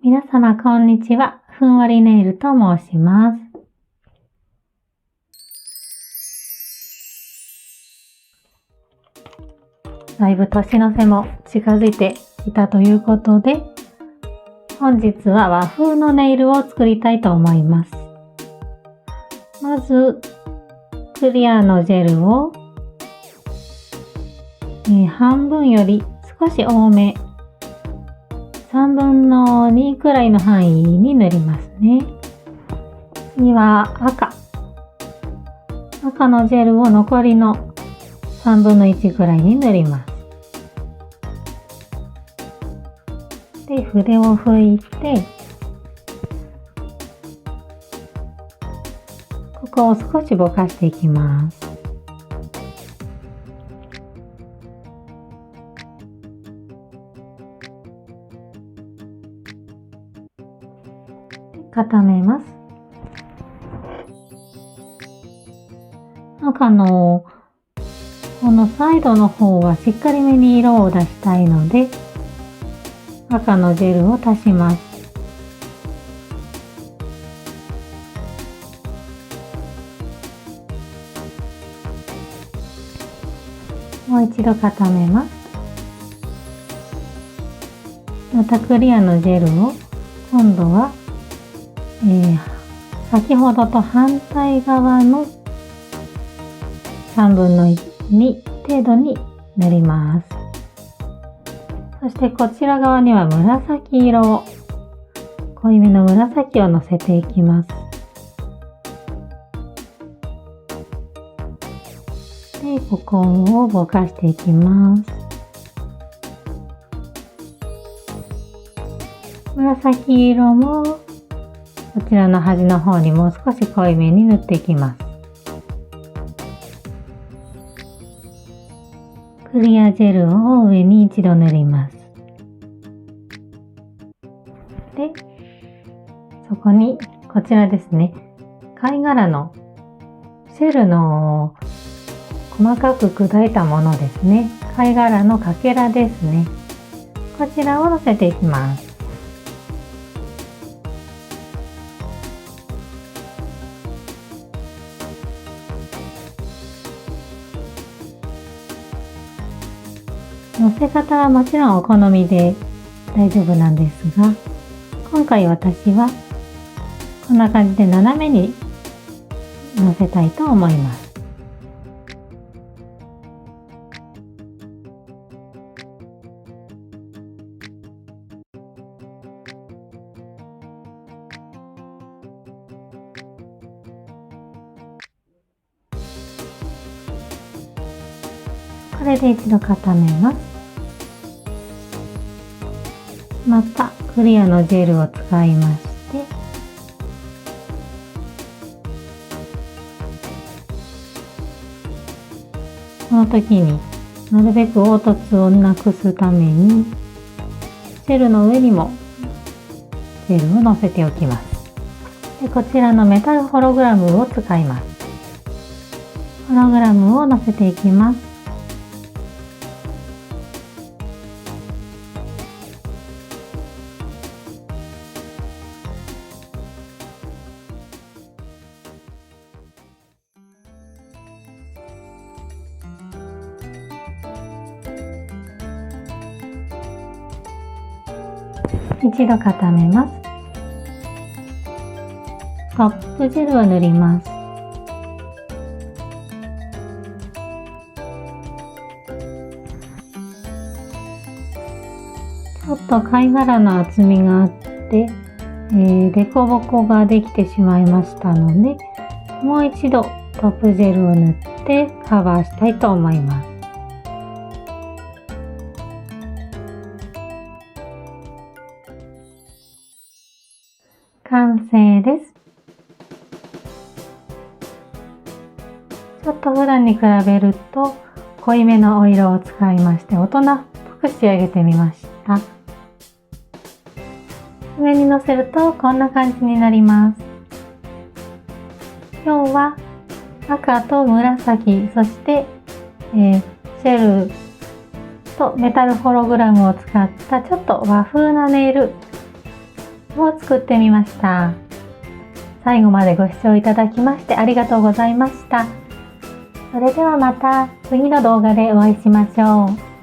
皆様こんにちは。ふんわりネイルと申します。だいぶ年の瀬も近づいてきたということで、本日は和風のネイルを作りたいと思います。まず、クリアのジェルを、半分より少し多め、3分の2くらいの範囲に塗りますね。次は赤のジェルを残りの3分の1くらいに塗ります。で、筆を拭いて、ここを少しぼかしていきます。固めます。赤のこのサイドの方はしっかりめに色を出したいので、赤のジェルを足します。もう一度固めます。またクリアのジェルを今度は、先ほどと反対側の3分の2程度に塗ります。そしてこちら側には紫色を、濃いめの紫をのせていきます。で、ここをぼかしていきます。紫色もこちらの端の方にもう少し濃いめに塗っていきます。クリアジェルを上に一度塗ります。で、そこにこちらですね、貝殻のシェルの細かく砕いたものですね。貝殻のかけらですね。こちらをのせていきます。のせ方はもちろんお好みで大丈夫なんですが、今回私はこんな感じで斜めにのせたいと思います。これで一度固めます。またクリアのジェルを使いまして、この時になるべく凹凸をなくすためにシェルの上にもジェルをのせておきます。で、こちらのメタルホログラムを使います。ホログラムをのせていきます。一度固めます。トップジェルを塗ります。ちょっと貝殻の厚みがあって、凸凹ができてしまいましたので、もう一度トップジェルを塗ってカバーしたいと思います。完成です。ちょっと普段に比べると濃いめのお色を使いまして大人っぽく仕上げてみました。上にのせるとこんな感じになります。今日は赤と紫、そして、シェルとメタルホログラムを使ったちょっと和風なネイルを作ってみました。最後までご視聴いただきましてありがとうございました。それではまた次の動画でお会いしましょう。